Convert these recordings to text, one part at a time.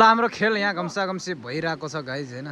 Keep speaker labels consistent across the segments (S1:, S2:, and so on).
S1: हाम्रो खेल यहाँ घम्साघम्सी भइरहेको छ गाइज हैन।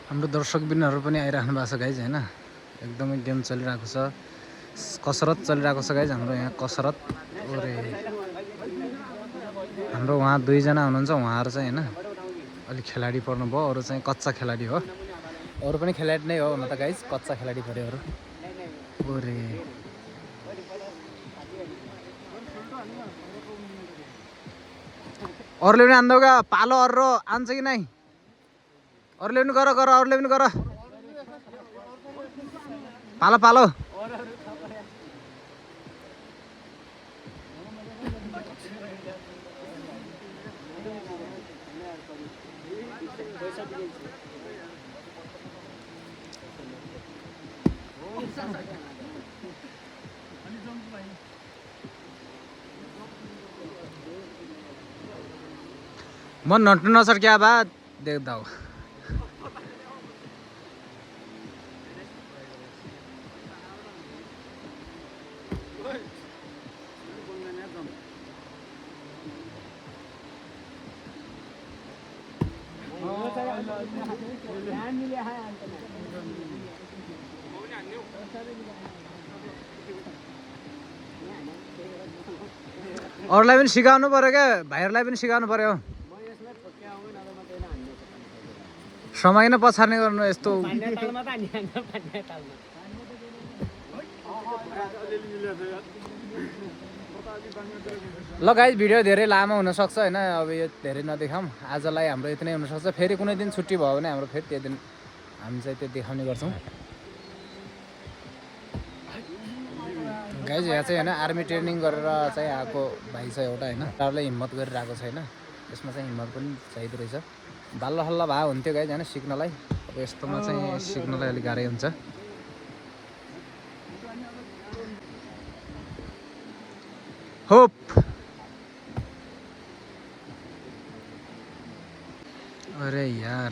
S1: हाम्रो दर्शकबिनहरु पनि आइराख्नु भएको छ गाइज हैन। एकदमै गेम चलिरहेको छ, कसरत चलिरहेको छ गाइज हाम्रो यहाँ कसरत। ओरे हाम्रो उहाँ दुईजना हुनुहुन्छ, उहाँहरु चाहिँ हैन अलि खेलाडी पर्नु भयो, अरु चाहिँ कच्चा खेलाडी हो। अरु पनि खेलाडी नै हो हुन त गाइज, कच्चा खेलाडी पर्यो अरु। ओरे अरूले पनि आन्दौगा पालो अरू आन्छ कि नै? अरूले पनि गर गर अरूले पनि गर पालो पालो। मन नट्नु नसर क्या बात देख्दा हो। अरूलाई पनि सिकाउनु पर्यो क्या, भाइहरूलाई पनि सिकाउनु पर्यो। समय नै पछार्ने गर्नु यस्तो। ल गाइज भिडियो धेरै लामो हुनसक्छ होइन, अब यो धेरै नदेखाऊँ। आजलाई हाम्रो यति नै हुनसक्छ। फेरि कुनै दिन छुट्टी भयो भने हाम्रो फेरि त्यो दिन हामी चाहिँ त्यो देखाउने गर्छौँ गाइज। यहाँ चाहिँ होइन आर्मी ट्रेनिङ गरेर चाहिँ आएको भाइ छ एउटा होइन, उनीहरूले हिम्मत गरिरहेको छ होइन। यसमा चाहिँ हिम्मत पनि चाहिँदो रहेछ। बाल्ल हल्ला भए हुन्थ्यो गाइज होइन सिक्नलाई, अब यस्तोमा चाहिँ सिक्नलाई अलिक गाह्रै हुन्छ। होप अरे यार